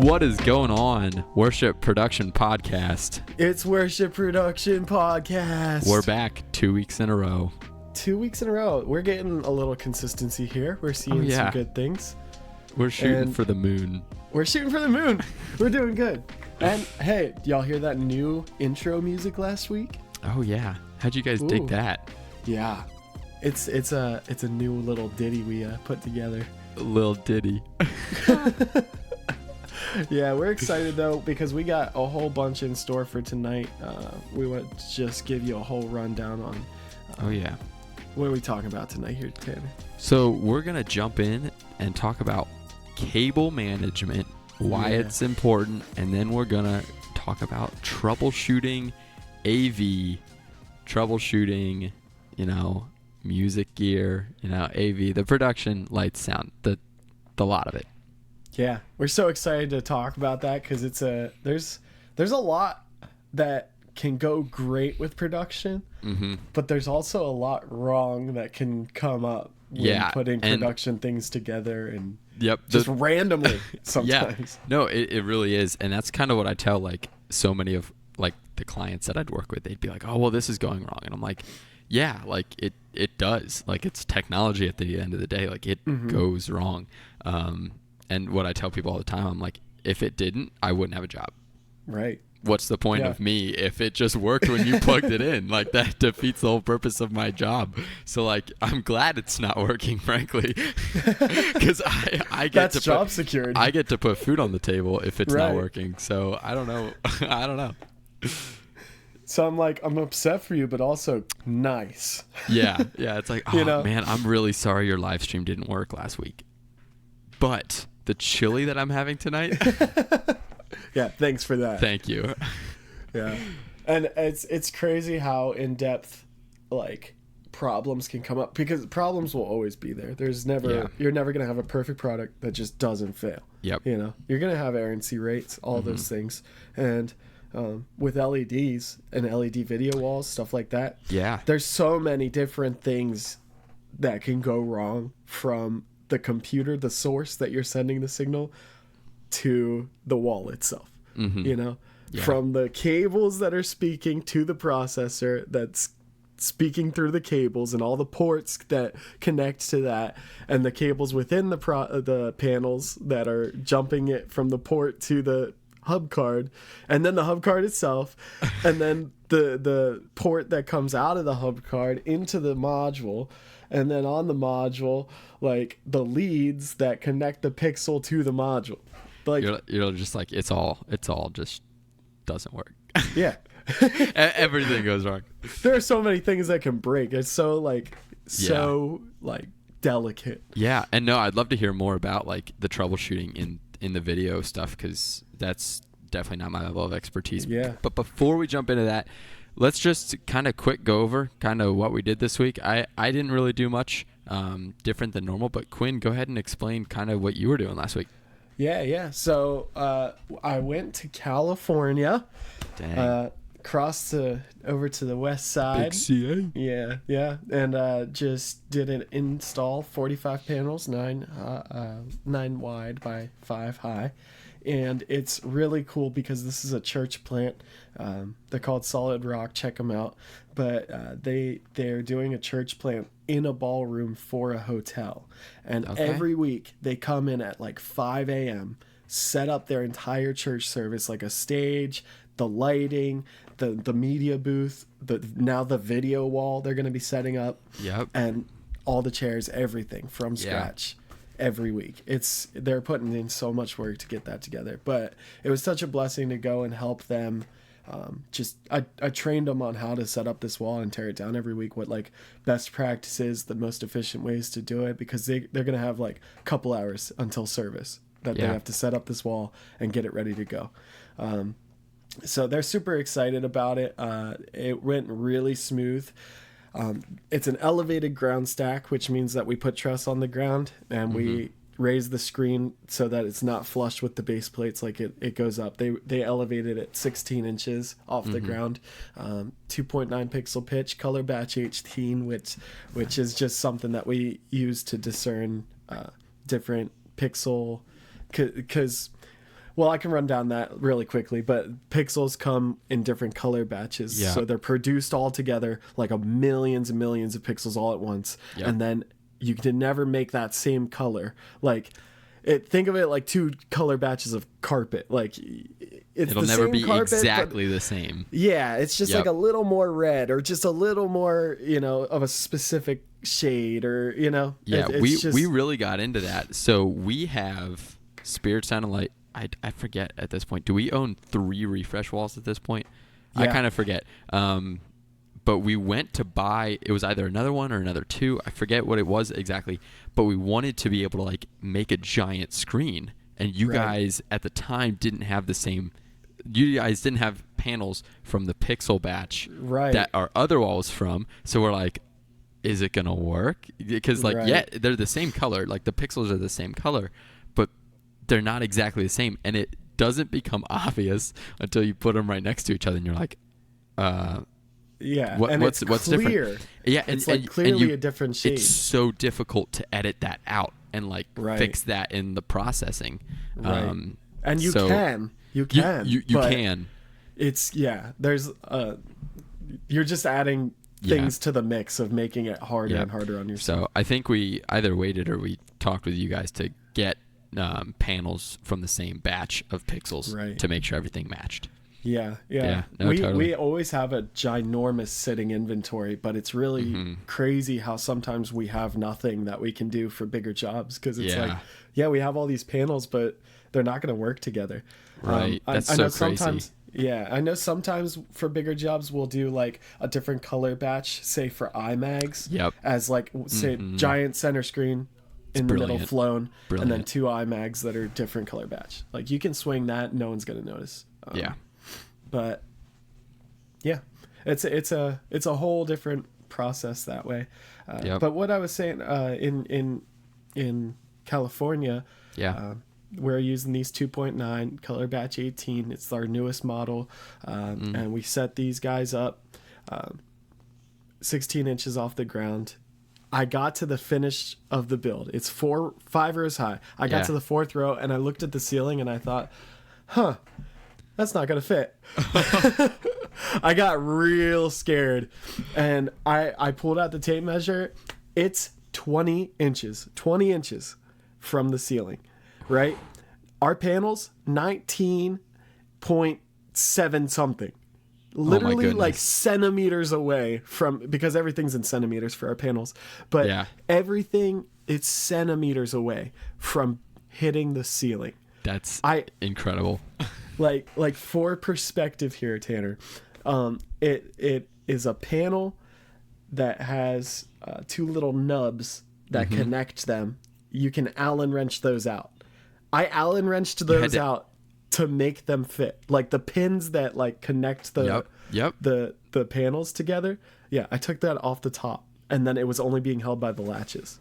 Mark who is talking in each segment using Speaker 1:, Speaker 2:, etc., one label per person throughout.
Speaker 1: What is going on, Worship Production Podcast?
Speaker 2: It's Worship Production Podcast.
Speaker 1: We're back 2 weeks in a row.
Speaker 2: 2 weeks in a row. We're getting a little consistency here. We're seeing some good things.
Speaker 1: We're shooting for the moon.
Speaker 2: We're shooting for the moon. We're doing good. And hey, y'all hear that new intro music last week?
Speaker 1: Oh yeah. How'd you guys dig that?
Speaker 2: Yeah. It's a new little ditty we put together.
Speaker 1: A little ditty.
Speaker 2: Yeah, we're excited though because we got a whole bunch in store for tonight. We want to just give you a whole rundown on. What are we talking about tonight here, Tanner?
Speaker 1: So we're gonna jump in and talk about cable management, why it's important, and then we're gonna talk about troubleshooting, AV, troubleshooting, music gear, AV, the production, lights, sound, the lot of it.
Speaker 2: Yeah, we're so excited to talk about that because there's a lot that can go great with production, but there's also a lot wrong that can come up when putting production things together and just randomly sometimes.
Speaker 1: No, it really is, and that's kind of what I tell like so many of like the clients that I'd work with. They'd be like, "Oh, well, this is going wrong," and I'm like, "Yeah, like it does. Like it's technology at the end of the day. Like it goes wrong." And what I tell people all the time, I'm like, if it didn't, I wouldn't have a job.
Speaker 2: Right.
Speaker 1: What's the point of me if it just worked when you plugged it in? Like that defeats the whole purpose of my job. So like, I'm glad it's not working, frankly, because I get
Speaker 2: That's job security.
Speaker 1: I get to put food on the table if it's not working. So I don't know. I don't know.
Speaker 2: So I'm upset for you, but also nice.
Speaker 1: Yeah. It's like, man, I'm really sorry your live stream didn't work last week. But the chili that I'm having tonight.
Speaker 2: Yeah, thanks for that.
Speaker 1: Thank you.
Speaker 2: Yeah. And it's crazy how in depth like problems can come up because problems will always be there. You're never going to have a perfect product that just doesn't fail.
Speaker 1: Yep.
Speaker 2: You're going to have errancy rates, all those things. And with LEDs and LED video walls, stuff like that.
Speaker 1: Yeah.
Speaker 2: There's so many different things that can go wrong from the computer, the source that you're sending the signal to the wall itself, from the cables that are speaking to the processor that's speaking through the cables and all the ports that connect to that and the cables within the panels that are jumping it from the port to the hub card and then the hub card itself and then the port that comes out of the hub card into the module. And then on the module, like the leads that connect the pixel to the module. Like
Speaker 1: you're just like it's all just doesn't work.
Speaker 2: Yeah.
Speaker 1: Everything goes wrong.
Speaker 2: There are so many things that can break. It's so delicate.
Speaker 1: Yeah, and no, I'd love to hear more about like the troubleshooting in the video stuff because that's definitely not my level of expertise.
Speaker 2: Yeah.
Speaker 1: But before we jump into that, let's just kind of quick go over kind of what we did this week. I didn't really do much different than normal, but Quinn, go ahead and explain kind of what you were doing last week.
Speaker 2: Yeah. So I went to California.
Speaker 1: Dang.
Speaker 2: Crossed over to the west side.
Speaker 1: Big CA.
Speaker 2: Yeah. And just did an install, 45 panels, 9 wide by 5 high. And it's really cool because this is a church plant. They're called Solid Rock. Check them out. But they're doing a church plant in a ballroom for a hotel. And every week they come in at like 5 a.m., set up their entire church service, like a stage, the lighting, the media booth, now the video wall they're going to be setting up.
Speaker 1: Yep.
Speaker 2: And all the chairs, everything from scratch. Every week. They're putting in so much work to get that together, but it was such a blessing to go and help them. I trained them on how to set up this wall and tear it down every week, what like best practices, the most efficient ways to do it, because they're going to have like a couple hours until service that they have to set up this wall and get it ready to go. So they're super excited about it. It went really smooth. It's an elevated ground stack, which means that we put truss on the ground and we raise the screen so that it's not flush with the base plates, like it goes up. They elevated it 16 inches off the ground, 2.9 pixel pitch, color batch 18, which is just something that we use to discern different pixel, because Well, I can run down that really quickly, but pixels come in different color batches.
Speaker 1: Yeah.
Speaker 2: So they're produced all together, like millions and millions of pixels all at once.
Speaker 1: Yep.
Speaker 2: And then you can never make that same color. Like, think of it like 2 color batches of carpet. Like,
Speaker 1: it'll
Speaker 2: the
Speaker 1: never
Speaker 2: same
Speaker 1: be
Speaker 2: carpet,
Speaker 1: exactly the same.
Speaker 2: Yeah, it's just
Speaker 1: Yep.
Speaker 2: like a little more red or just a little more, of a specific shade or,
Speaker 1: Yeah,
Speaker 2: it's just,
Speaker 1: we really got into that. So we have Spirit Sound and Light. I forget at this point. Do we own 3 refresh walls at this point? I
Speaker 2: Yeah.
Speaker 1: kind of forget. But we went to buy, it was either another one or another 2. I forget what it was exactly. But we wanted to be able to like make a giant screen. And you
Speaker 2: Right.
Speaker 1: guys at the time didn't have the same, you guys didn't have panels from the pixel batch
Speaker 2: Right.
Speaker 1: that our other wall was from. So we're like, is it going to work? Because like,
Speaker 2: Right.
Speaker 1: yeah, they're the same color. Like the pixels are the same color, but they're not exactly the same. And it doesn't become obvious until you put them right next to each other and you're like,
Speaker 2: yeah,
Speaker 1: what,
Speaker 2: and
Speaker 1: what's
Speaker 2: it's
Speaker 1: different?
Speaker 2: clear.
Speaker 1: Yeah,
Speaker 2: It's like clearly a different shade.
Speaker 1: It's so difficult to edit that out and like
Speaker 2: Right.
Speaker 1: fix that in the processing.
Speaker 2: Right. And you
Speaker 1: so
Speaker 2: can. You can.
Speaker 1: You
Speaker 2: but
Speaker 1: can.
Speaker 2: It's, there's, you're just adding things to the mix of making it harder
Speaker 1: Yep.
Speaker 2: and harder on yourself.
Speaker 1: So I think we either waited or we talked with you guys to get panels from the same batch of pixels
Speaker 2: Right.
Speaker 1: to make sure everything matched.
Speaker 2: Yeah.
Speaker 1: Yeah, no,
Speaker 2: we
Speaker 1: totally.
Speaker 2: always have a ginormous sitting inventory, but it's really
Speaker 1: Mm-hmm.
Speaker 2: crazy how sometimes we have nothing that we can do for bigger jobs because it's
Speaker 1: Yeah.
Speaker 2: like, we have all these panels, but they're not going to work together.
Speaker 1: Right. That's
Speaker 2: I
Speaker 1: so
Speaker 2: know
Speaker 1: crazy.
Speaker 2: sometimes. Yeah, I know sometimes for bigger jobs we'll do like a different color batch, say for iMags,
Speaker 1: Yep.
Speaker 2: as like say giant center screen in the middle
Speaker 1: brilliant.
Speaker 2: flown, and then
Speaker 1: Brilliant.
Speaker 2: 2 iMags that are different color batch. Like you can swing that, no one's gonna notice.
Speaker 1: Yeah.
Speaker 2: But yeah, it's a whole different process that way.
Speaker 1: Yep.
Speaker 2: But what I was saying in California,
Speaker 1: Yeah.
Speaker 2: we're using these 2.9 color batch 18. It's our newest model, and we set these guys up 16 inches off the ground. I got to the finish of the build. It's 5 rows high. I got
Speaker 1: Yeah.
Speaker 2: to the 4th row and I looked at the ceiling and I thought, that's not gonna fit. I got real scared, and I pulled out the tape measure. It's 20 inches from the ceiling, right? Our panels 19.7 something, literally
Speaker 1: goodness.
Speaker 2: like centimeters away from, because everything's in centimeters for our panels, but
Speaker 1: Yeah.
Speaker 2: everything it's centimeters away from hitting the ceiling.
Speaker 1: That's incredible.
Speaker 2: Like for perspective here, Tanner, it is a panel that has 2 little nubs that connect them. You can Allen wrench those out. I Allen wrenched those out to make them fit. Like the pins that like connect the
Speaker 1: Yep.
Speaker 2: the panels together. Yeah, I took that off the top, and then it was only being held by the latches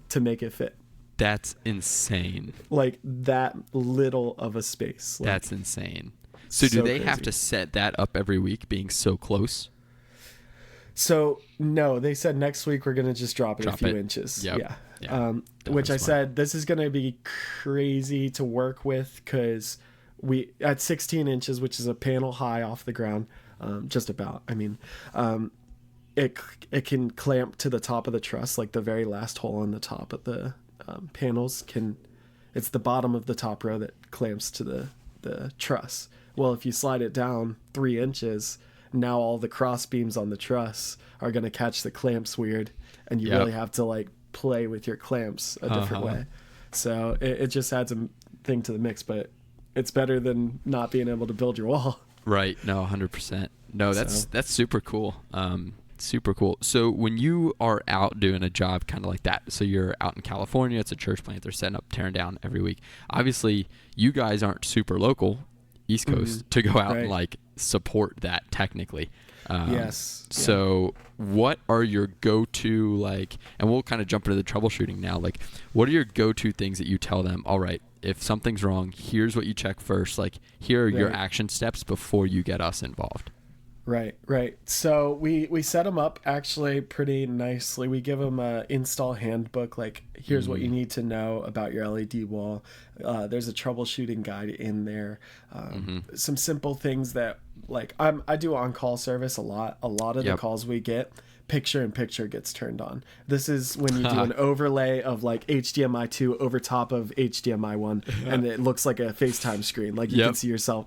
Speaker 2: to make it fit.
Speaker 1: That's insane.
Speaker 2: Like that little of a space. Like,
Speaker 1: That's insane. So do
Speaker 2: so
Speaker 1: they have
Speaker 2: crazy.
Speaker 1: to set that up every week being so close?
Speaker 2: So no, they said next week we're gonna just drop it a few inches.
Speaker 1: Yep.
Speaker 2: Yeah.
Speaker 1: Yeah.
Speaker 2: Which I
Speaker 1: Smart.
Speaker 2: said this is gonna be crazy to work with because we at 16 inches, which is a panel high off the ground, just about. I mean, it can clamp to the top of the truss, like the very last hole on the top of the panels can. It's the bottom of the top row that clamps to the truss. Well, if you slide it down 3 inches, now all the cross beams on the truss are going to catch the clamps weird, and you really have to like play with your clamps a different way. So it just adds a thing to the mix, but it's better than not being able to build your wall.
Speaker 1: Right. No, 100%. No, that's super cool. Super cool. So when you are out doing a job kind of like that, so you're out in California, it's a church plant, they're setting up, tearing down every week. Obviously, you guys aren't super local, East Coast, to go out and like support that technically.
Speaker 2: Yes.
Speaker 1: So what are your go-to, like, and we'll kind of jump into the troubleshooting now, like what are your go-to things that you tell them, all right, if something's wrong, here's what you check first, like here are your action steps before you get us involved?
Speaker 2: Right. So we set them up actually pretty nicely. We give them a install handbook, like here's what you need to know about your LED wall. There's a troubleshooting guide in there. Some simple things that, like, I do on-call service a lot. A lot of the calls we get, picture in picture gets turned on. This is when you do an overlay of like HDMI 2 over top of HDMI 1 and it looks like a FaceTime screen, like you can see yourself.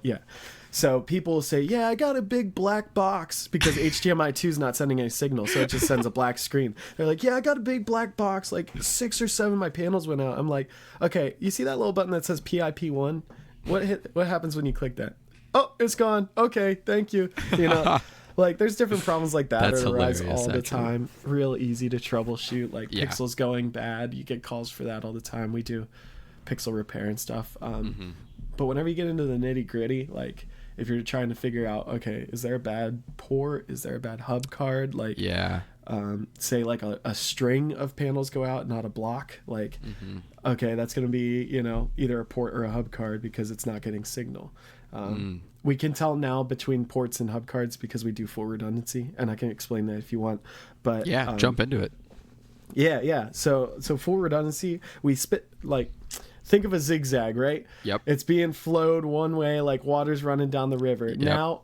Speaker 2: So people will say, yeah, I got a big black box, because HDMI 2 is not sending any signal, so it just sends a black screen. They're like, yeah, I got a big black box, like 6 or 7 of my panels went out. I'm like, okay, you see that little button that says PIP1? What happens when you click that? Oh, it's gone. Okay, thank you. You know, like there's different problems like that that arise all the time. Real easy to troubleshoot, like pixels going bad. You get calls for that all the time. We do pixel repair and stuff. But whenever you get into the nitty gritty, like if you're trying to figure out, okay, is there a bad port? Is there a bad hub card? Like, say like a string of panels go out, not a block. Like, okay, that's going to be, you know, either a port or a hub card because it's not getting signal. We can tell now between ports and hub cards because we do full redundancy, and I can explain that if you want. But
Speaker 1: jump into it.
Speaker 2: Yeah. So full redundancy, we think of a zigzag, right?
Speaker 1: Yep.
Speaker 2: It's being flowed one way, like water's running down the river. Yep.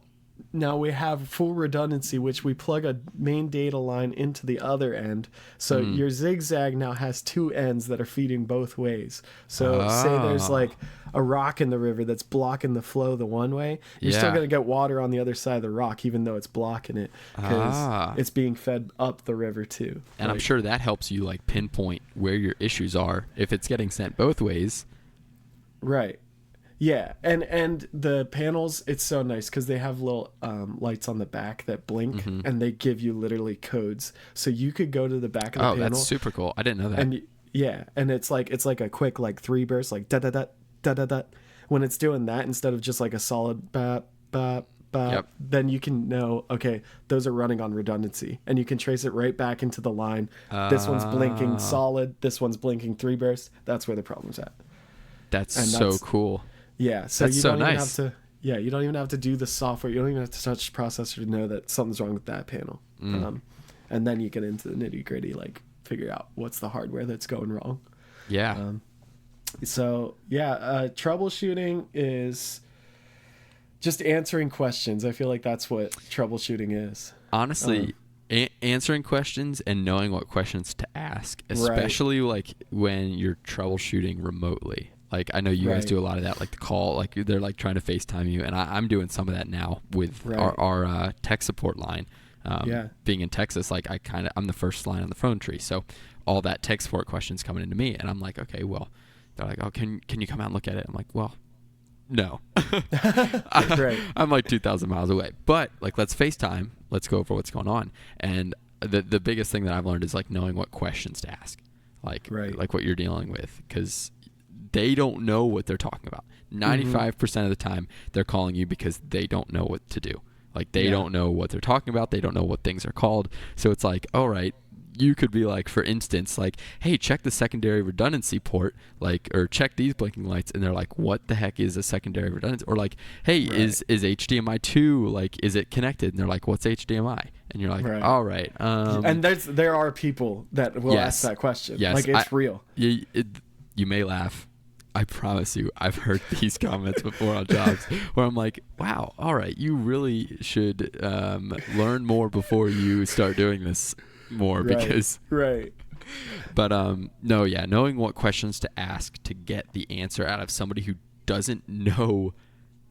Speaker 2: Now we have full redundancy, which we plug a main data line into the other end. So your zigzag now has 2 ends that are feeding both ways. So say there's like a rock in the river that's blocking the flow the one way. You're still going to get water on the other side of the rock, even though it's blocking it, because it's being fed up the river too.
Speaker 1: And I'm sure that helps you like pinpoint where your issues are if it's getting sent both ways.
Speaker 2: Right. Yeah, and the panels, it's so nice because they have little lights on the back that blink, and they give you literally codes. So you could go to the back of the panel. Oh,
Speaker 1: that's super cool. I didn't know that.
Speaker 2: And it's like a quick like 3 bursts, like da da da da da da. When it's doing that instead of just like a solid bap bap bap, then you can know, okay, those are running on redundancy, and you can trace it right back into the line. This one's blinking solid. This one's blinking 3 bursts. That's where the problem's at.
Speaker 1: That's so cool.
Speaker 2: Yeah, so you don't even have to. Yeah, you don't even have to do the software. You don't even have to touch the processor to know that something's wrong with that panel. And then you get into the nitty gritty, like figure out what's the hardware that's going wrong.
Speaker 1: Yeah.
Speaker 2: Troubleshooting is just answering questions. I feel like that's what troubleshooting is.
Speaker 1: Honestly, answering questions and knowing what questions to ask, especially like when you're troubleshooting remotely. Like, I know you guys do a lot of that, like the call, like they're like trying to FaceTime you. And I'm doing some of that now with our tech support line. Being in Texas, like I'm the first line on the phone tree. So all that tech support questions coming into me. And I'm like, okay, well, they're like, oh, can you come out and look at it? I'm like, well, no. I'm like 2,000 miles away. But like, let's FaceTime. Let's go over what's going on. And the biggest thing that I've learned is like knowing what questions to ask. Like what you're dealing with. Because they don't know what they're talking about. 95% of the time, they're calling you because they don't know what to do. Like, they don't know what they're talking about. They don't know what things are called. So it's like, all right, you could be like, for instance, like, hey, check the secondary redundancy port, like, or check these blinking lights. And they're like, what the heck is a secondary redundancy? Or like, hey, is HDMI 2, like, is it connected? And they're like, what's HDMI? And you're like, all right.
Speaker 2: And there are people that will ask that question.
Speaker 1: Yes,
Speaker 2: like, it's real.
Speaker 1: You may laugh. I promise you, I've heard these comments before on jobs where I'm like, wow, all right, you really should learn more before you start doing this more because... But knowing what questions to ask to get the answer out of somebody who doesn't know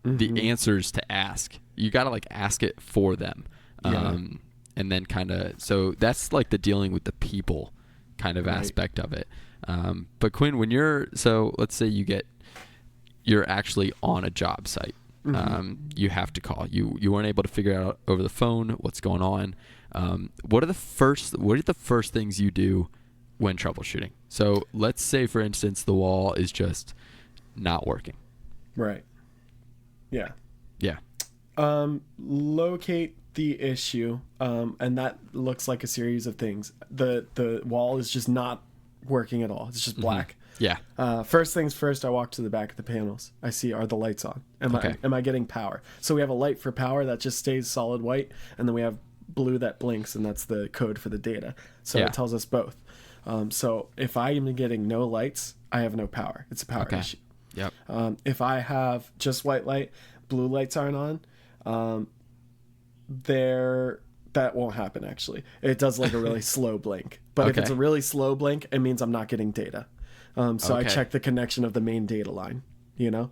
Speaker 1: the answers to ask. You got to like ask it for them. And then kind of, so that's like the dealing with the people kind of aspect of it. But Quinn, when let's say you're actually on a job site, you have to call. You weren't able to figure out over the phone what's going on. What are the first things you do when troubleshooting? So let's say, for instance, the wall is just not working.
Speaker 2: Right. Yeah.
Speaker 1: Yeah.
Speaker 2: Locate the issue, and that looks like a series of things. The wall is just not working at all. It's just black.
Speaker 1: Yeah.
Speaker 2: First things first, I walk to the back of the panels. I see, are the lights on? Am I getting power? So we have a light for power that just stays solid white, and then we have blue that blinks, and that's the code for the data. So it tells us both. So if I am getting no lights, I have no power. It's a power issue.
Speaker 1: Yep.
Speaker 2: If I have just white light, blue lights aren't on, that won't happen actually. It does like a really slow blink. But if it's a really slow blink, it means I'm not getting data. So I check the connection of the main data line, you know?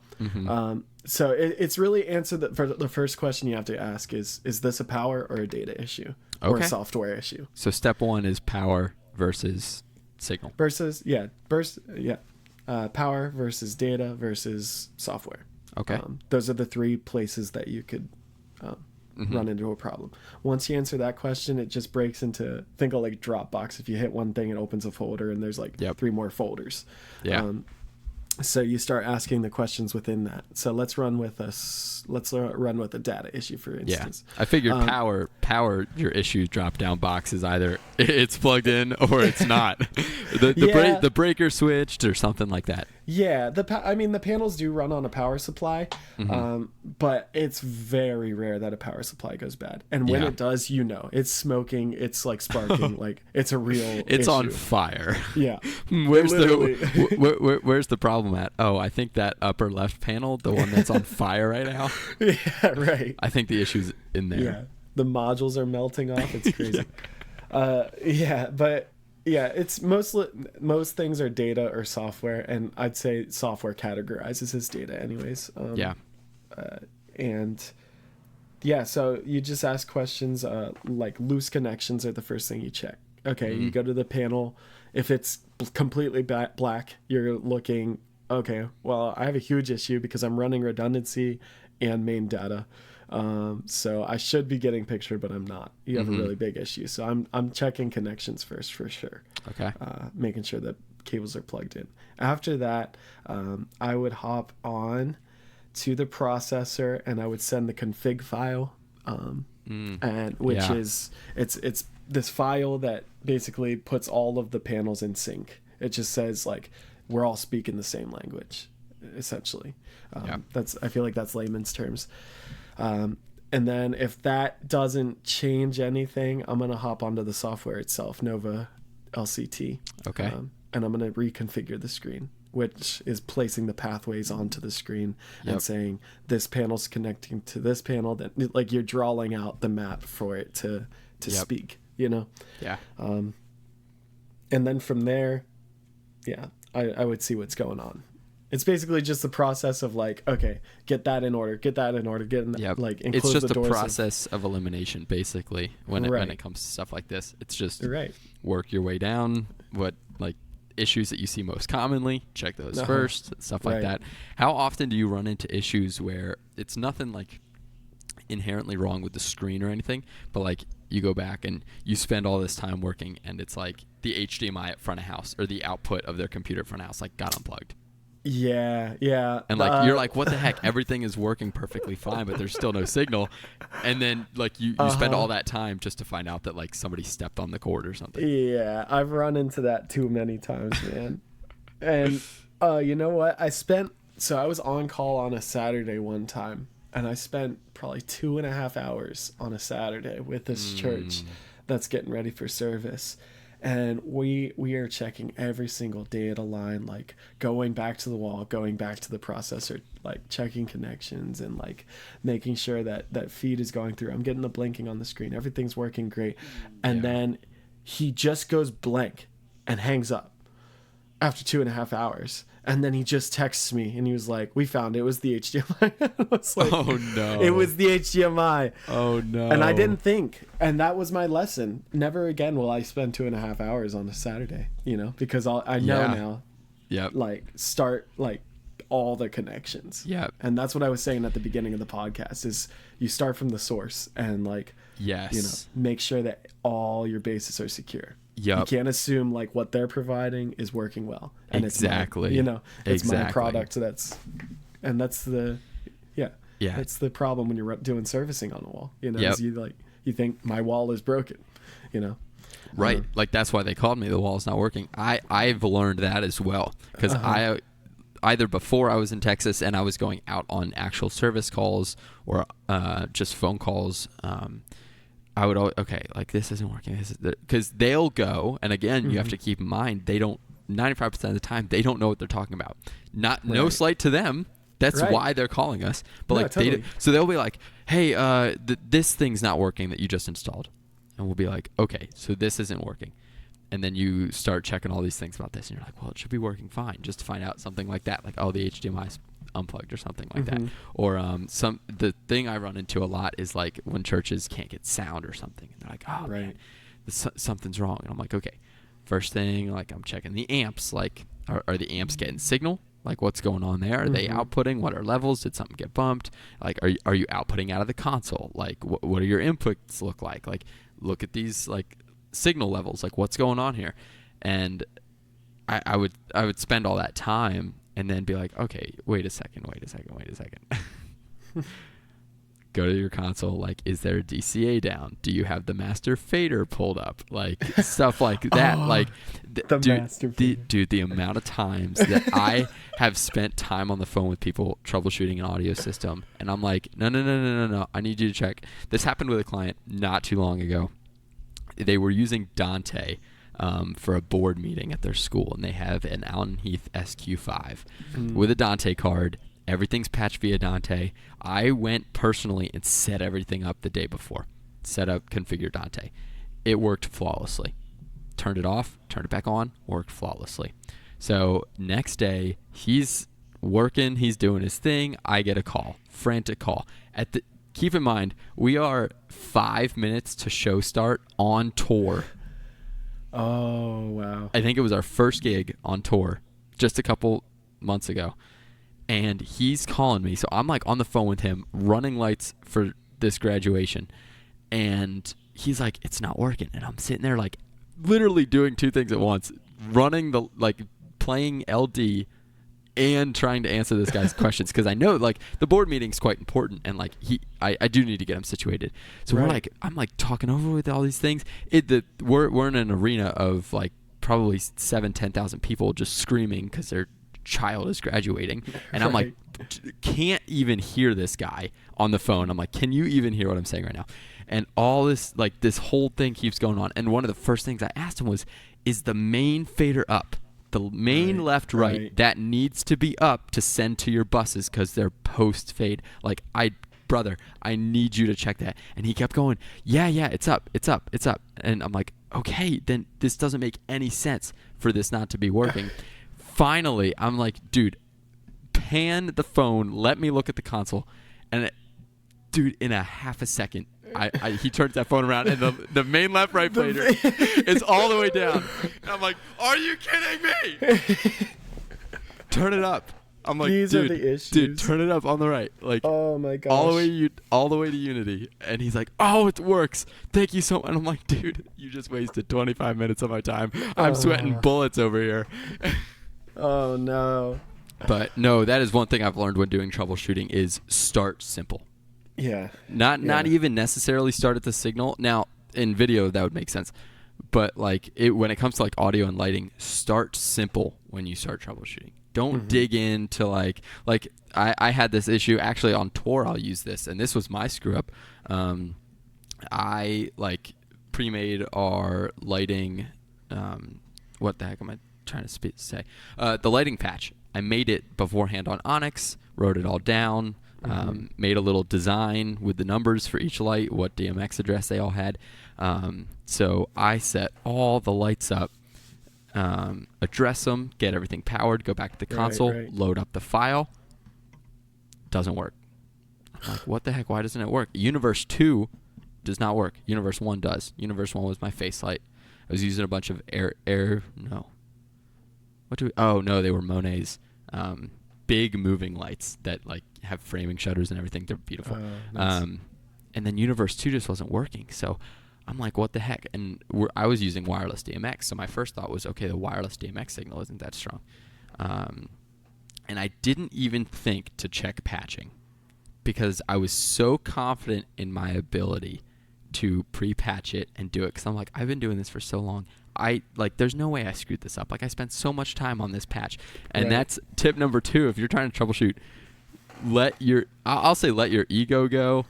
Speaker 2: So it's really answered for the first question you have to ask is this a power or a data issue or a software issue?
Speaker 1: So step one is power versus signal.
Speaker 2: Power versus data versus software.
Speaker 1: Okay.
Speaker 2: Those are the three places that you could run into a problem. Once you answer that question, it just breaks into, think of like Dropbox. If you hit one thing, it opens a folder and there's like 3 more folders. Yeah. So you start asking the questions within that. So let's run with a data issue, for instance.
Speaker 1: Yeah. I figured power, your issue drop down box is either it's plugged in or it's not. The breaker switched or something like that.
Speaker 2: Yeah, the panels do run on a power supply, but it's very rare that a power supply goes bad. And when it does, it's smoking, it's like sparking, like it's a real
Speaker 1: It's
Speaker 2: issue.
Speaker 1: on fire.
Speaker 2: Yeah.
Speaker 1: Where's the problem at? Oh, I think that upper left panel, the one that's on fire right now.
Speaker 2: Yeah, right.
Speaker 1: I think the issue's in there.
Speaker 2: Yeah, the modules are melting off. It's crazy. It's most things are data or software, and I'd say software categorizes as data anyways. So you just ask questions like loose connections are the first thing you check. Okay, you go to the panel. If it's completely black, you're looking, okay, well, I have a huge issue because I'm running redundancy and main data. So I should be getting pictured, but I'm not. You have a really big issue. So I'm checking connections first for sure.
Speaker 1: Okay.
Speaker 2: Making sure that cables are plugged in. After that, I would hop on to the processor and I would send the config file. And which is it's this file that basically puts all of the panels in sync. It just says like we're all speaking the same language, essentially. I feel like that's layman's terms. And then if that doesn't change anything, I'm going to hop onto the software itself, Nova LCT.
Speaker 1: Okay.
Speaker 2: And I'm going to reconfigure the screen, which is placing the pathways onto the screen and saying this panel's connecting to this panel. That like you're drawing out the map for it to speak, Yeah. And then from there, I would see what's going on. It's basically just the process of like, okay, get that in order, like enclose
Speaker 1: it's just
Speaker 2: the doors
Speaker 1: a process of elimination, basically. When it comes to stuff like this, it's just work your way down. What like issues that you see most commonly, check those first, stuff like that. How often do you run into issues where it's nothing like inherently wrong with the screen or anything, but like you go back and you spend all this time working and it's like the HDMI at front of house or the output of their computer at front of house like got unplugged?
Speaker 2: Yeah.
Speaker 1: And like you're like, what the heck? Everything is working perfectly fine, but there's still no signal. And then like you spend all that time just to find out that like somebody stepped on the cord or something.
Speaker 2: Yeah, I've run into that too many times, man. And you know what? I was on call on a Saturday one time, and I spent probably 2.5 hours on a Saturday with this church that's getting ready for service. And we are checking every single data line, like going back to the wall, going back to the processor, like checking connections and like making sure that feed is going through. I'm getting the blinking on the screen. Everything's working great. And then he just goes blank and hangs up after 2.5 hours. And then he just texts me and he was like, we found it. It was the HDMI. I was like,
Speaker 1: oh no.
Speaker 2: It was the HDMI.
Speaker 1: Oh no.
Speaker 2: And I didn't think. And that was my lesson. Never again will I spend 2.5 hours on a Saturday, because I know now.
Speaker 1: Yep.
Speaker 2: Like start like all the connections.
Speaker 1: Yeah.
Speaker 2: And that's what I was saying at the beginning of the podcast is you start from the source and like, make sure that all your bases are secure.
Speaker 1: Yep.
Speaker 2: You can't assume like what they're providing is working well. And
Speaker 1: exactly.
Speaker 2: It's my product. That's the that's the problem when you're doing servicing on a wall. Is you think my wall is broken.
Speaker 1: Right. Like, that's why they called me. The wall's not working. I've learned that as well. Because I either before I was in Texas and I was going out on actual service calls or just phone calls, I would always, like, this isn't working. Because they'll go, and again, you have to keep in mind, they don't, 95% of the time, they don't know what they're talking about. No slight to them. That's why they're calling us. But like, totally. So they'll be like, hey, this thing's not working that you just installed. And we'll be like, okay, so this isn't working. And then you start checking all these things about this, and you're like, well, it should be working fine. Just to find out something like that, like, oh, the HDMI's unplugged or something like that. Or the thing I run into a lot is like when churches can't get sound or something, and they're like, oh, man, something's wrong. And I'm like, okay, first thing, like, I'm checking the amps. Like, are the amps getting signal? Like, what's going on there? Are they outputting? What are levels? Did something get bumped? Like, are you outputting out of the console? Like, what do your inputs look like? Like, look at these, like, signal levels. Like, what's going on here? And I would spend all that time and then be like, okay, wait a second. Go to your console. Like, is there a DCA down? Do you have the master fader pulled up? Like, stuff like that. Like, the amount of times that I have spent time on the phone with people troubleshooting an audio system, and I'm like, no. I need you to check. This happened with a client not too long ago. They were using Dante for a board meeting at their school, and they have an Allen Heath SQ5 with a Dante card. Everything's patched via Dante. I went personally and set everything up the day before. Set up, configure Dante. It worked flawlessly. Turned it off, turned it back on, worked flawlessly. So next day, he's working, he's doing his thing. I get a call, frantic call. Keep in mind, we are 5 minutes to show start on tour.
Speaker 2: Oh, wow.
Speaker 1: I think it was our first gig on tour just a couple months ago. And he's calling me. So I'm like on the phone with him, running lights for this graduation. And he's like, it's not working. And I'm sitting there like literally doing two things at once. Running playing LD and trying to answer this guy's questions. Because I know like the board meeting's quite important. And like I do need to get him situated. So I'm like talking over with all these things. We're in an arena of like probably 10,000 people just screaming because they're child is graduating, and I'm like, can't even hear this guy on the phone. I'm like, can you even hear what I'm saying right now? And all this, like, this whole thing keeps going on. And one of the first things I asked him was, is the main fader up? The main right that needs to be up to send to your buses because they're post fade. Like, brother, I need you to check that. And he kept going, yeah, it's up. And I'm like, okay, then this doesn't make any sense for this not to be working. Finally, I'm like, dude, pan the phone. Let me look at the console. And, dude, in a half a second, he turns that phone around, and the main left-right fader is all the way down. And I'm like, are you kidding me? Turn it up. I'm like,
Speaker 2: these are the issues.
Speaker 1: Dude, turn it up on the right. Like,
Speaker 2: oh my gosh.
Speaker 1: all the way to Unity. And he's like, oh, it works. Thank you so much. And I'm like, dude, you just wasted 25 minutes of my time. I'm sweating bullets over here.
Speaker 2: Oh, no.
Speaker 1: But, no, that is one thing I've learned when doing troubleshooting is start simple.
Speaker 2: Yeah.
Speaker 1: Not even necessarily start at the signal. Now, in video, that would make sense. But, like, when it comes to, like, audio and lighting, start simple when you start troubleshooting. Don't dig into, like I had this issue. Actually, on tour, I'll use this. And this was my screw-up. I, like, pre-made our lighting. What the heck am I trying to say? The lighting patch. I made it beforehand on Onyx, wrote it all down, made a little design with the numbers for each light, what DMX address they all had. So I set all the lights up, address them, get everything powered, go back to the console, load up the file. Doesn't work. I'm like, what the heck? Why doesn't it work? Universe 2 does not work. Universe 1 does. Universe 1 was my face light. I was using a bunch of they were Monet's big moving lights that like have framing shutters and everything. They're beautiful. Nice. And then Universe 2 just wasn't working. So I'm like, what the heck? And I was using wireless DMX. So my first thought was, okay, the wireless DMX signal isn't that strong. And I didn't even think to check patching because I was so confident in my ability to pre-patch it and do it because I'm like, I've been doing this for so long. There's no way I screwed this up. Like, I spent so much time on this patch. And that's tip number 2. If you're trying to troubleshoot, let your ego go.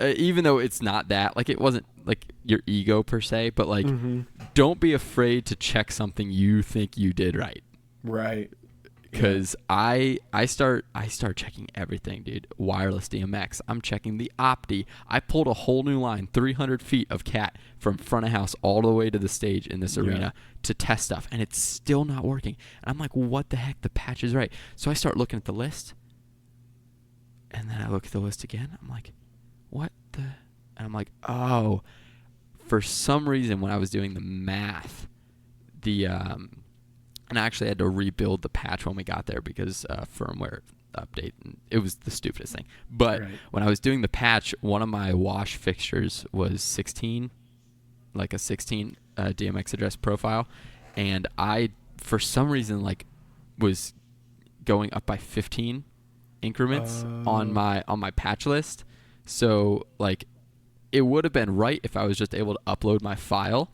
Speaker 1: Even though it's not that, like, it wasn't like your ego per se, but like, don't be afraid to check something you think you did right.
Speaker 2: Right.
Speaker 1: Because I start checking everything, dude. Wireless DMX. I'm checking the Opti. I pulled a whole new line, 300 feet of cat from front of house all the way to the stage in this arena to test stuff, and it's still not working. And I'm like, what the heck? The patch is right. So I start looking at the list, and then I look at the list again. I'm like, what the? And I'm like, oh, for some reason when I was doing the math, and I actually had to rebuild the patch when we got there because firmware update. And it was the stupidest thing. But when I was doing the patch, one of my wash fixtures was 16, like a 16 DMX address profile. And I, for some reason, like, was going up by 15 increments on my patch list. So, like, it would have been right if I was just able to upload my file.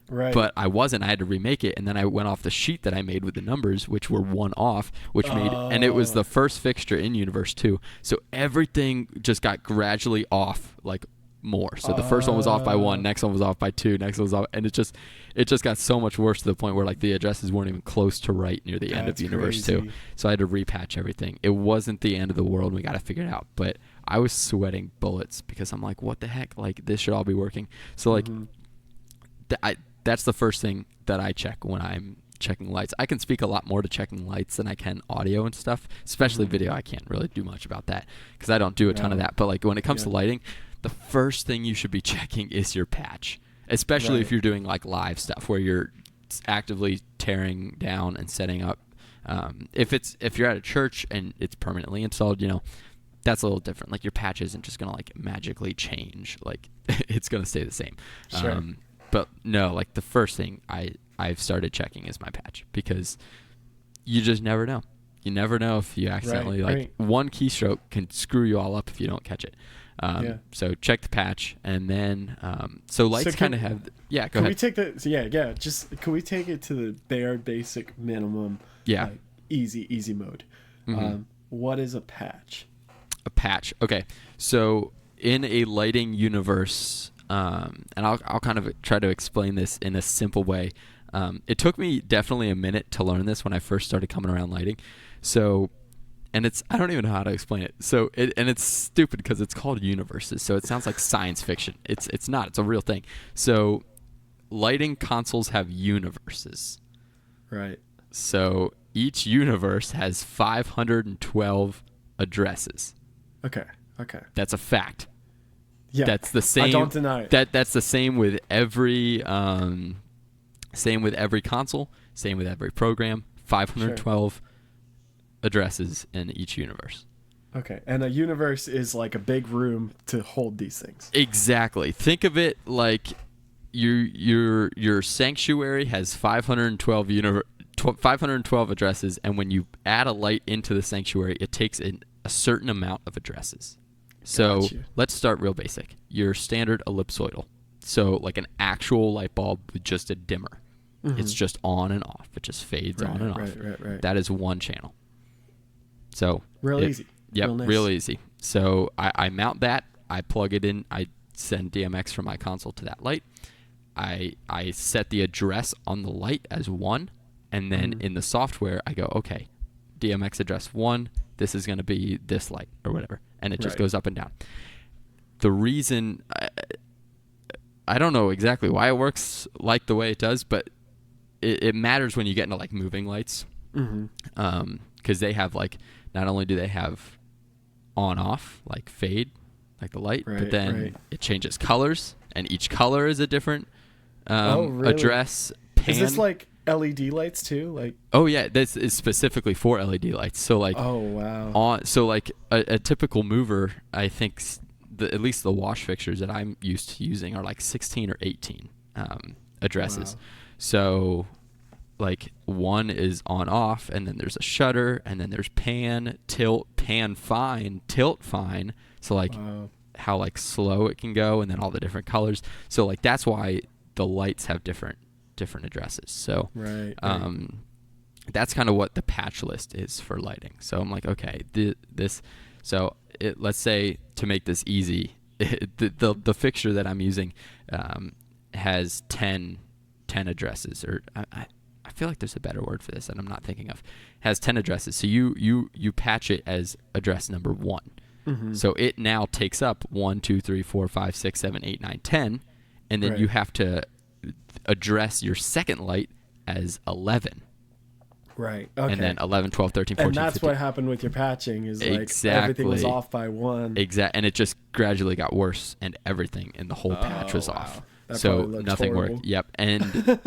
Speaker 1: Right. But I wasn't. I had to remake it, and then I went off the sheet that I made with the numbers, which were one off, and it was the first fixture in Universe 2. So everything just got gradually off, like, more. So the first one was off by 1, next one was off by 2, next one was off, and it just got so much worse to the point where, like, the addresses weren't even close to right near the end of Universe 2. So I had to repatch everything. It wasn't the end of the world. We got to figure it out. But I was sweating bullets because I'm like, what the heck? Like, this should all be working. So, like, that's the first thing that I check when I'm checking lights. I can speak a lot more to checking lights than I can audio and stuff, especially video. I can't really do much about that because I don't do a ton of that. But, like, when it comes to lighting, the first thing you should be checking is your patch, especially if you're doing, like, live stuff where you're actively tearing down and setting up. If you're at a church and it's permanently installed, that's a little different. Like, your patch isn't just gonna, like, magically change. Like, it's gonna stay the same.
Speaker 2: Sure.
Speaker 1: But no, like, the first thing I've started checking is my patch because you just never know. You never know if you accidentally one keystroke can screw you all up if you don't catch it. So check the patch, and then so lights kind of have. Go ahead.
Speaker 2: Can we take can we take it to the bare basic minimum? Yeah. Like, easy mode. What is a patch?
Speaker 1: A patch. Okay, so in a lighting universe. And I'll kind of try to explain this in a simple way. It took me definitely a minute to learn this when I first started coming around lighting. So, and I don't even know how to explain it. So, it's stupid because it's called universes. So it sounds like science fiction. It's not. It's a real thing. So, lighting consoles have universes.
Speaker 2: Right.
Speaker 1: So each universe has 512 addresses.
Speaker 2: Okay.
Speaker 1: That's a fact.
Speaker 2: Yeah,
Speaker 1: that's the same.
Speaker 2: I don't deny it.
Speaker 1: That's the same with every console, same with every program. 512 addresses in each universe.
Speaker 2: Okay, and a universe is like a big room to hold these things.
Speaker 1: Exactly. Think of it like your sanctuary has 512 addresses, and when you add a light into the sanctuary, it takes a certain amount of addresses. So let's start real basic. Your standard ellipsoidal. So like an actual light bulb with just a dimmer. It's just on and off. It just fades on and off.
Speaker 2: Right.
Speaker 1: That is one channel. So
Speaker 2: easy.
Speaker 1: Yep, real easy. So I mount that. I plug it in. I send DMX from my console to that light. I set the address on the light as 1. And then in the software, I go, okay, DMX address 1. This is going to be this light or whatever. And it just goes up and down. The reason, I don't know exactly why it works like the way it does, but it matters when you get into like moving lights. Because they have like, not only do they have on off, like fade, like the light, but then it changes colors, and each color is a different address. Pan.
Speaker 2: Is this like LED lights too? Like,
Speaker 1: oh yeah, this is specifically for LED lights. So like,
Speaker 2: oh wow.
Speaker 1: So like a typical mover, I think at least the wash fixtures that I'm used to using are like 16 or 18 addresses. Wow. So like 1 is on off, and then there's a shutter, and then there's pan, tilt, pan fine, tilt fine. So like how like slow it can go, and then all the different colors. So like that's why the lights have different addresses. So
Speaker 2: right.
Speaker 1: That's kind of what the patch list is for lighting. So I'm like, okay, let's say, to make this easy, the fixture that I'm using has 10 addresses, or I feel like there's a better word for this that I'm not thinking of. Has 10 addresses. So you patch it as address number 1.
Speaker 2: Mm-hmm.
Speaker 1: So it now takes up 1, 2, 3, 4, 5, 6, 7, 8, 9, 10, and then
Speaker 2: right.
Speaker 1: you have to address your second light as 11.
Speaker 2: Right. Okay.
Speaker 1: And then 11, 12, 13, 14,
Speaker 2: and that's
Speaker 1: 15.
Speaker 2: what happened with your patching is like
Speaker 1: Exactly.
Speaker 2: everything was off by 1.
Speaker 1: Exactly. And it just gradually got worse, and everything in the whole patch was off.
Speaker 2: That
Speaker 1: so nothing
Speaker 2: horrible.
Speaker 1: worked. Yep. And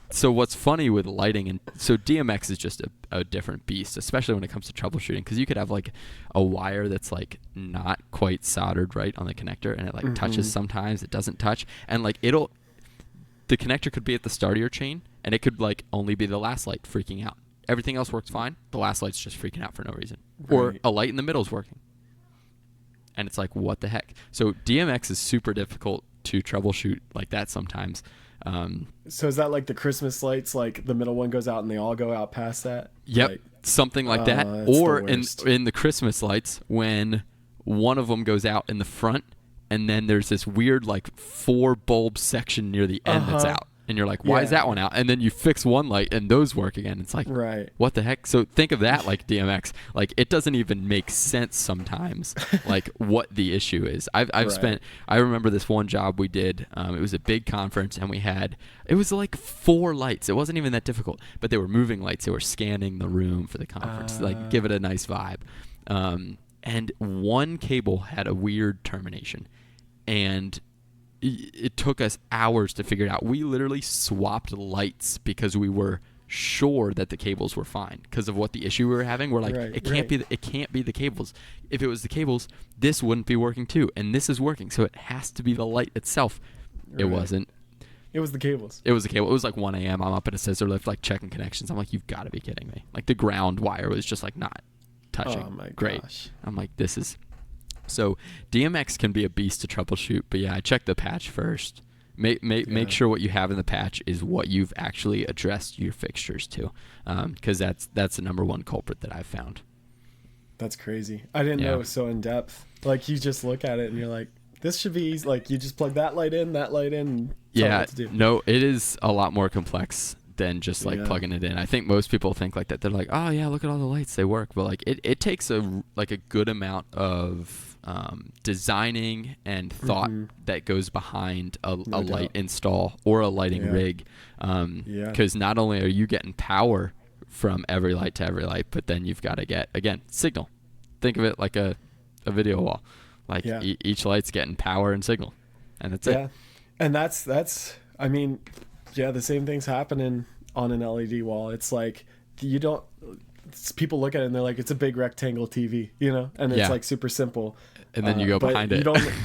Speaker 1: so what's funny with lighting, and so DMX is just a different beast, especially when it comes to troubleshooting, because you could have like a wire that's like not quite soldered right on the connector, and it like touches sometimes, it doesn't touch, and like the connector could be at the start of your chain, and it could like only be the last light freaking out. Everything else works fine. The last light's just freaking out for no reason. Right. Or a light in the middle is working. And it's like, what the heck? So DMX is super difficult to troubleshoot like that sometimes.
Speaker 2: So is that like the Christmas lights, like the middle one goes out and they all go out past that?
Speaker 1: Yep,
Speaker 2: like,
Speaker 1: something like that. Or in the Christmas lights, when one of them goes out in the front, and then there's this weird like 4 bulb section near the end that's out. And you're like, why is that one out? And then you fix one light and those work again. It's like,
Speaker 2: right.
Speaker 1: What the heck? So think of that like DMX. Like, it doesn't even make sense sometimes, like what the issue is. I remember this one job we did. It was a big conference, and it was like 4 lights. It wasn't even that difficult, but they were moving lights. They were scanning the room for the conference to like give it a nice vibe. And one cable had a weird termination, and it took us hours to figure it out. We literally swapped lights because we were sure that the cables were fine because of what the issue we were having. We're like, it can't be the cables. If it was the cables, this wouldn't be working too, and this is working, so it has to be the light itself. Right. It wasn't.
Speaker 2: It was the cables.
Speaker 1: It was the cable. It was like 1 a.m. I'm up in a scissor lift, like checking connections. I'm like, you've got to be kidding me. Like the ground wire was just like not touching.
Speaker 2: Oh my
Speaker 1: Great.
Speaker 2: gosh.
Speaker 1: I'm like, this is. So DMX can be a beast to troubleshoot, but yeah, I check the patch first. Make sure what you have in the patch is what you've actually addressed your fixtures to, because that's the number one culprit that I've found.
Speaker 2: That's crazy. I didn't know it was so in depth. Like you just look at it and you're like, this should be easy. Like you just plug that light in, and tell it what to do.
Speaker 1: No, it is a lot more complex than just like plugging it in. I think most people think like that. They're like, oh yeah, look at all the lights, they work. But like it takes a good amount of designing and thought that goes behind a light install or a lighting rig, because not only are you getting power from every light to every light, but then you've got to get, again, signal. Think of it like a video wall. Like each light's getting power and signal, and that's it.
Speaker 2: And that's I mean, the same thing's happening on an LED wall. It's like people look at it and they're like, it's a big rectangle TV, and it's like super simple.
Speaker 1: And then you go behind it.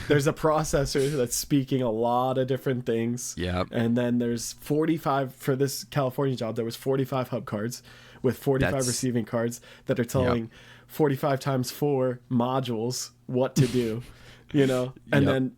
Speaker 2: There's a processor that's speaking a lot of different things.
Speaker 1: Yeah.
Speaker 2: And then there's 45 for this California job. There was 45 hub cards with 45 receiving cards that are telling 45 times 4 modules what to do, and then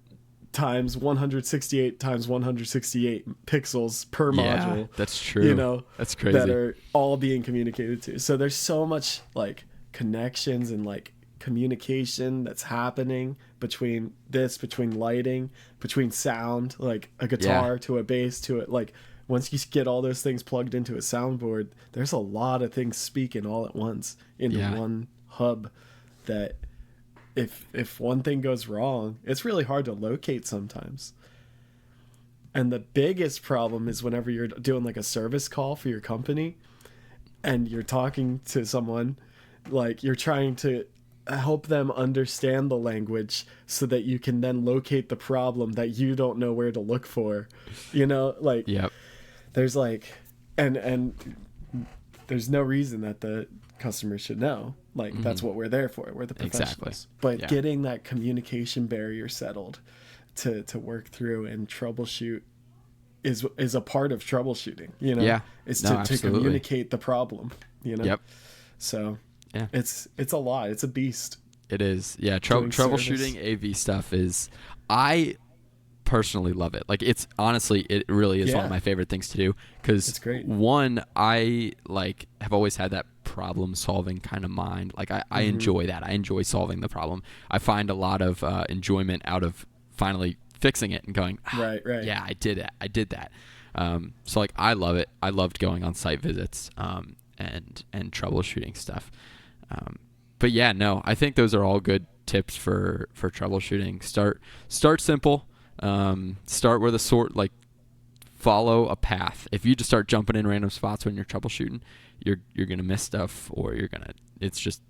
Speaker 2: times 168 times 168 pixels per module.
Speaker 1: That's true. That's crazy.
Speaker 2: That are all being communicated to. So there's so much like connections and like communication that's happening between lighting, between sound, like a guitar to a bass to it. Like once you get all those things plugged into a soundboard, there's a lot of things speaking all at once into one hub that if one thing goes wrong, it's really hard to locate sometimes. And the biggest problem is whenever you're doing like a service call for your company and you're talking to someone, like you're trying to help them understand the language so that you can then locate the problem that you don't know where to look for, there's like, and there's no reason that the customer should know. Like that's what we're there for. We're the professionals. But getting that communication barrier settled to work through and troubleshoot is a part of troubleshooting, it's to communicate the problem, So it's a lot. It's a beast.
Speaker 1: It is. Yeah,
Speaker 2: doing
Speaker 1: troubleshooting
Speaker 2: service.
Speaker 1: AV stuff is, I personally love it. Like, it's honestly, it really is one of
Speaker 2: Yeah.
Speaker 1: my favorite things to do, because
Speaker 2: It's great.
Speaker 1: one, I like have always had that problem solving kind of mind. Like, I enjoy that. I enjoy solving the problem. I find a lot of enjoyment out of finally fixing it and going,
Speaker 2: Right.
Speaker 1: yeah, I did it. I did that. So like, I love it. I loved going on site visits and troubleshooting stuff. But yeah, no, I think those are all good tips for troubleshooting. Start simple. Start with a like, follow a path. If you just start jumping in random spots when you're troubleshooting, you're gonna miss stuff, or it's just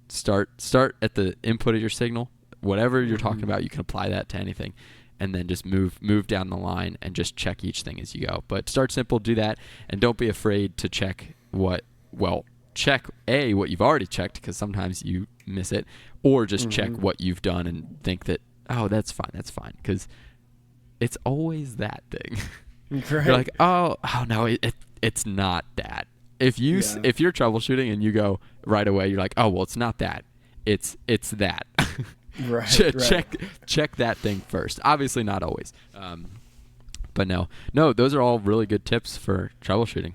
Speaker 1: start at the input of your signal. Whatever you're talking about, you can apply that to anything, and then just move down the line and just check each thing as you go. But start simple, do that, and don't be afraid to check what you've already checked, because sometimes you miss it, or just check what you've done and think that, oh, that's fine, because it's always that thing.
Speaker 2: Right.
Speaker 1: You're like, oh no, it's not that. If you're troubleshooting and you go right away, you're like, oh well, it's not that, it's that.
Speaker 2: Right.
Speaker 1: Check that thing first. Obviously not always, but no, those are all really good tips for troubleshooting.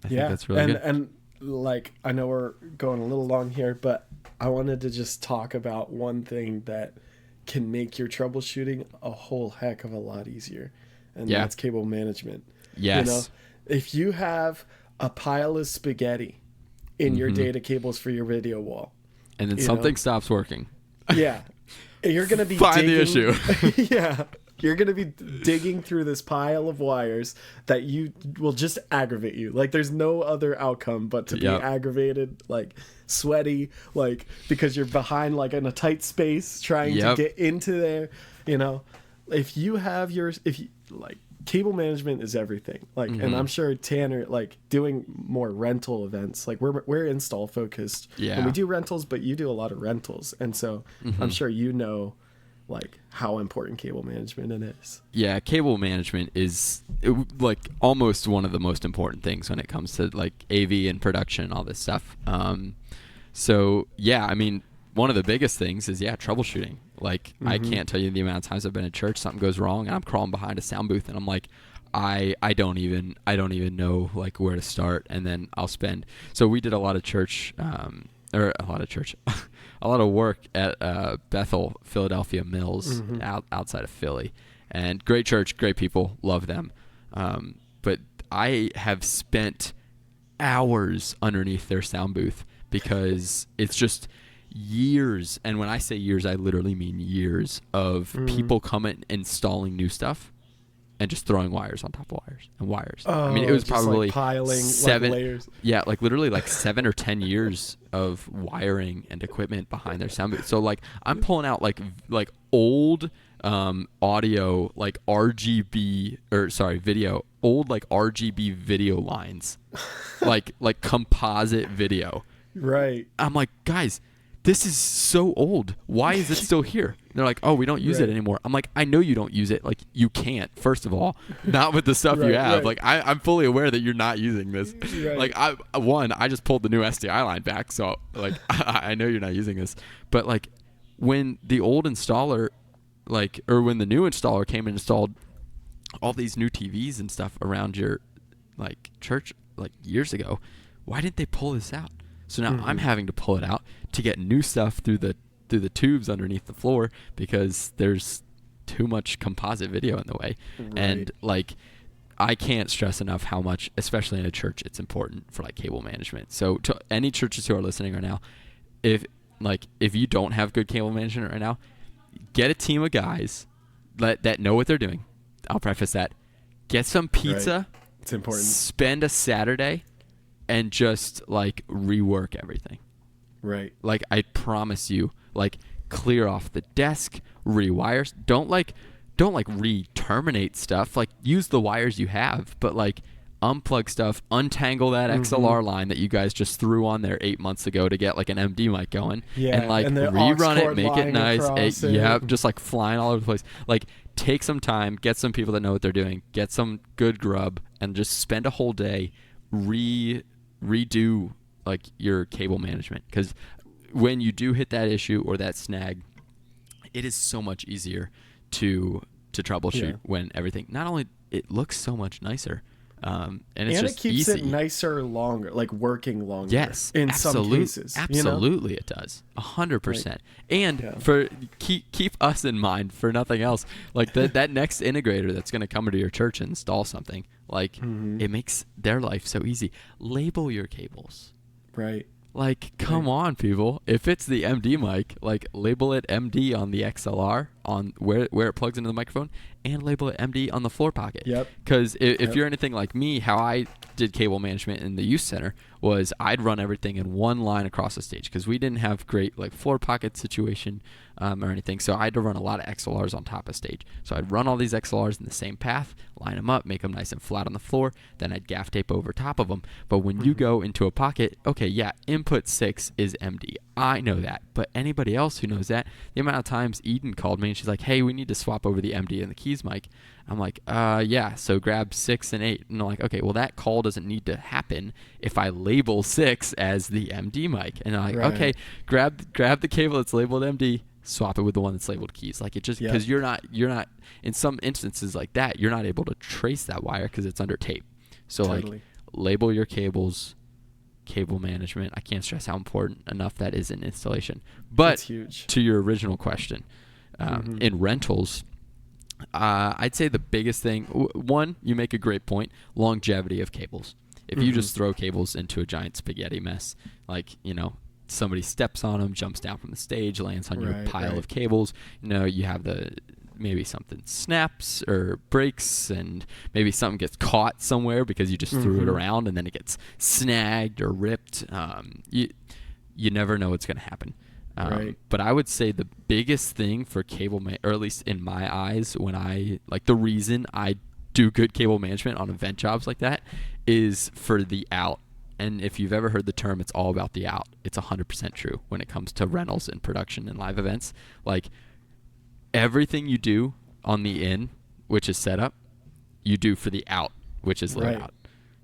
Speaker 1: I think that's really good.
Speaker 2: And like, I know we're going a little long here, but I wanted to just talk about one thing that can make your troubleshooting a whole heck of a lot easier, and that's cable management.
Speaker 1: Yes.
Speaker 2: You know, if you have a pile of spaghetti in your data cables for your video wall,
Speaker 1: and then something stops working,
Speaker 2: you're going to be
Speaker 1: find
Speaker 2: digging,
Speaker 1: the issue.
Speaker 2: You're going to be digging through this pile of wires that you will just aggravate you. Like, there's no other outcome but to be aggravated, like sweaty, like, because you're behind, like, in a tight space trying to get into there. You know, cable management is everything. Like, and I'm sure Tanner, like, doing more rental events, like, we're install focused.
Speaker 1: Yeah.
Speaker 2: And we do rentals, but you do a lot of rentals. And so I'm sure like, how important cable management it is. Yeah,
Speaker 1: cable management is like almost one of the most important things when it comes to like AV and production and all this stuff. So yeah, I mean, one of the biggest things is troubleshooting. Like, I can't tell you the amount of times I've been in church, something goes wrong, and I'm crawling behind a sound booth, and I'm like, I don't even know like where to start. And then so we did a lot of church, a lot of work at Bethel Philadelphia Mills outside of Philly, and great church, great people, love them. But I have spent hours underneath their sound booth, because it's just years, and when I say years, I literally mean years of people coming, installing new stuff, and just throwing wires on top of wires and wires. I mean, it was probably
Speaker 2: like piling
Speaker 1: 7
Speaker 2: layers.
Speaker 1: Yeah, like literally like 7 or 10 years of wiring and equipment behind their sound booth. So like, I'm pulling out like old audio, like video, old like RGB video lines, like composite video.
Speaker 2: Right.
Speaker 1: I'm like, guys, this is so old. Why is it still here? They're like, oh, we don't use it anymore. I'm like, I know you don't use it. Like, you can't, first of all, not with the stuff you have. Like, I'm fully aware that you're not using this. Like, I just pulled the new SDI line back, so like, I know you're not using this. But like, when the old installer, like, or when the new installer came and installed all these new TVs and stuff around your like church like years ago, why didn't they pull this out? So now I'm having to pull it out to get new stuff through the tubes underneath the floor, because there's too much composite video in the way. Right. And like, I can't stress enough how much, especially in a church, it's important for like cable management. So to any churches who are listening right now, if you don't have good cable management right now, get a team of guys that know what they're doing. I'll preface that. Get some pizza.
Speaker 2: Right. It's important.
Speaker 1: Spend a Saturday and just like rework everything.
Speaker 2: Right.
Speaker 1: Like, I promise you, like, clear off the desk, rewires. Don't re-terminate stuff. Like, use the wires you have, but like, unplug stuff, untangle that XLR line that you guys just threw on there 8 months ago to get like an MD mic going, and like rerun it, make it nice. Just like flying all over the place. Like, take some time, get some people that know what they're doing, get some good grub, and just spend a whole day redo like your cable management, because when you do hit that issue or that snag, it is so much easier to troubleshoot when everything, not only it looks so much nicer, and it's just
Speaker 2: it keeps
Speaker 1: easy.
Speaker 2: it nicer longer, like working longer.
Speaker 1: Yes,
Speaker 2: in some cases,
Speaker 1: absolutely, it does 100%. And for keep us in mind for nothing else, like that next integrator that's going to come into your church and install something, like it makes their life so easy. Label your cables,
Speaker 2: right?
Speaker 1: Like, come on, people. If it's the MD mic, like, label it MD on the XLR, on where it plugs into the microphone, and label it MD on the floor pocket.
Speaker 2: Yep.
Speaker 1: Because if you're anything like me, how I did cable management in the youth center was I'd run everything in one line across the stage because we didn't have great, like, floor pocket situation or anything. So I had to run a lot of XLRs on top of stage. So I'd run all these XLRs in the same path, line them up, make them nice and flat on the floor. Then I'd gaff tape over top of them. But when you go into a pocket, okay, yeah, input 6 is MD. I know that. But anybody else who knows that, the amount of times Eden called me and she's like, hey, we need to swap over the MD and the keys mic. I'm like, yeah, so grab 6 and 8. And I'm like, okay, well, that call doesn't need to happen if I label 6 as the MD mic. And I'm like, okay, grab the cable that's labeled MD, swap it with the one that's labeled keys. Like, it just, because you're not, in some instances like that, you're not able to trace that wire because it's under tape. So, like, label your cables. Cable management, I can't stress how important enough that is in installation. But
Speaker 2: huge.
Speaker 1: To your original question, in rentals, I'd say the biggest thing, one, you make a great point, longevity of cables. If you just throw cables into a giant spaghetti mess, like, somebody steps on them, jumps down from the stage, lands on your pile of cables, you have maybe something snaps or breaks, and maybe something gets caught somewhere because you just threw it around, and then it gets snagged or ripped. You never know what's going to happen. But I would say the biggest thing for cable, or at least in my eyes, the reason I do good cable management on event jobs like that is for the out. And if you've ever heard the term, it's all about the out. It's 100% true when it comes to rentals and production and live events. Like, everything you do on the in, which is setup, you do for the out, which is load out.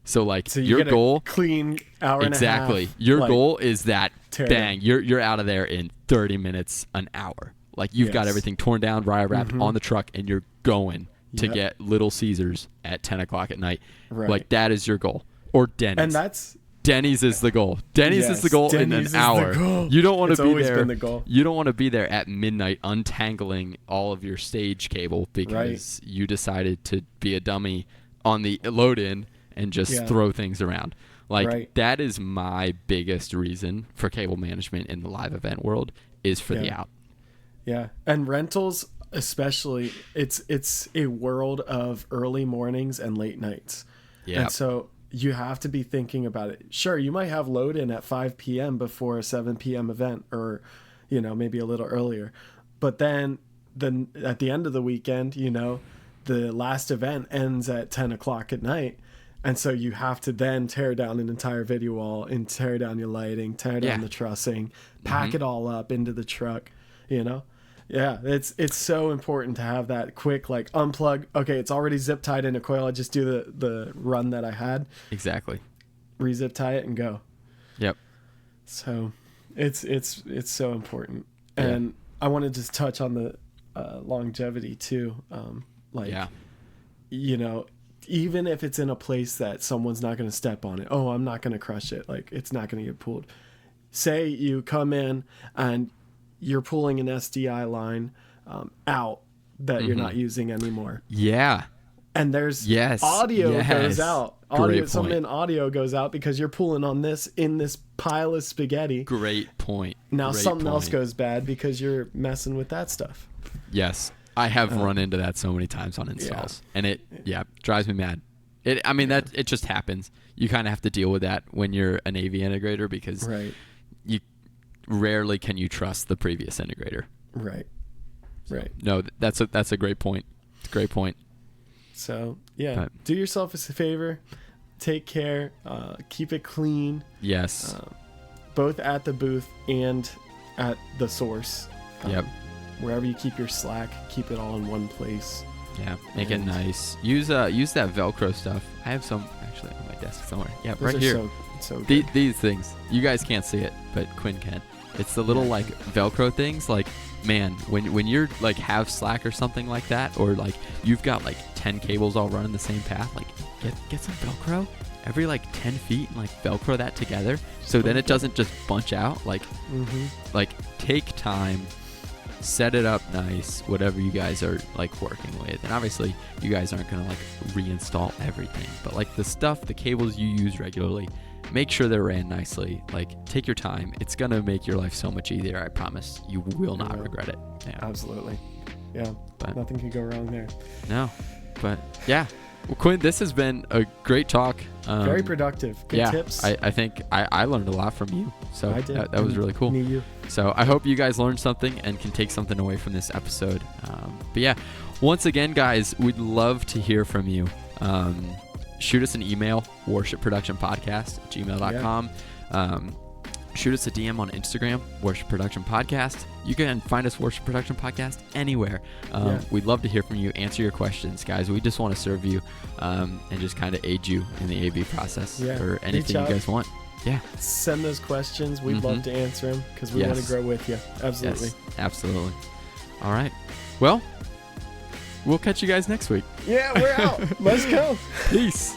Speaker 1: So, like,
Speaker 2: so
Speaker 1: your goal,
Speaker 2: clean hour and a half.
Speaker 1: Exactly. Your goal is that bang, you're out of there in 30 minutes, an hour. Like, you've got everything torn down, wire wrapped on the truck, and you're going to get Little Caesars at 10 o'clock at night. Like, that is your goal. Or Denny's.
Speaker 2: And
Speaker 1: Denny's is the goal. Denny's is the goal in an hour. You don't want to be there. Been the goal. You don't want to be there at midnight untangling all of your stage cable because you decided to be a dummy on the load in and just throw things around. Like, that is my biggest reason for cable management in the live event world is for the out.
Speaker 2: Yeah. And rentals especially, it's a world of early mornings and late nights. Yeah. And so you have to be thinking about it. Sure, you might have load in at 5 p.m. before a 7 p.m. event, or, maybe a little earlier. But then at the end of the weekend, the last event ends at 10 o'clock at night. And so you have to then tear down an entire video wall and tear down your lighting, tear down the trussing, pack it all up into the truck, Yeah, it's so important to have that quick, like, unplug. Okay, it's already zip tied in a coil. I just do the run that I had.
Speaker 1: Exactly.
Speaker 2: Re-zip tie it and go.
Speaker 1: Yep.
Speaker 2: So it's so important. And I wanted to touch on the longevity too. Even if it's in a place that someone's not going to step on it. Oh, I'm not going to crush it. Like, it's not going to get pulled. Say you come in and you're pulling an SDI line out that you're not using anymore. Yeah. And there's audio goes out. Something in audio goes out because you're pulling on this in this pile of spaghetti.
Speaker 1: Great point.
Speaker 2: Now something else goes bad because you're messing with that stuff.
Speaker 1: Yes. I have run into that so many times on installs. And it drives me mad. It just happens. You kind of have to deal with that when you're an AV integrator because you rarely can you trust the previous integrator. Right. No, that's a great point. It's a great point.
Speaker 2: So, do yourself a favor. Take care. Keep it clean.
Speaker 1: Yes.
Speaker 2: Both at the booth and at the source.
Speaker 1: Yep.
Speaker 2: Wherever you keep your slack, keep it all in one place.
Speaker 1: Yeah, make it nice. Use that Velcro stuff. I have some actually on my desk somewhere. Yeah, right here.
Speaker 2: So good.
Speaker 1: These things. You guys can't see it, but Quinn can. It's the little like Velcro things. Like, man, when you're like have slack or something like that, or like you've got like 10 cables all running the same path, like get some Velcro every like 10 feet and like Velcro that together, so then it doesn't just bunch out. Like, like take time, set it up nice, whatever you guys are like working with. And obviously you guys aren't gonna like reinstall everything, but like the stuff, the cables you use regularly, make sure they're ran nicely. Like, take your time. It's gonna make your life so much easier. I promise. You will not regret it. Yeah.
Speaker 2: Absolutely. Yeah. But nothing can go wrong there.
Speaker 1: No. But yeah. Well, Quinn, this has been a great talk.
Speaker 2: Very productive. Good tips.
Speaker 1: I think I learned a lot from you. So
Speaker 2: I did.
Speaker 1: That was really cool.
Speaker 2: Me, you.
Speaker 1: So I hope you guys learned something and can take something away from this episode. But yeah, once again, guys, we'd love to hear from you. Shoot us an email, worshipproductionpodcast@gmail.com. Shoot us a DM on Instagram, Worship Production Podcast. You can find us Worship Production Podcast anywhere. We'd love to hear from you, answer your questions, guys. We just want to serve you and just kind of aid you in the AV process or anything you guys want. Yeah.
Speaker 2: Send those questions. We'd love to answer them because we want to grow with you. Absolutely.
Speaker 1: Yes, absolutely. All right. Well, we'll catch you guys next week.
Speaker 2: Yeah, we're out. Let's go.
Speaker 1: Peace.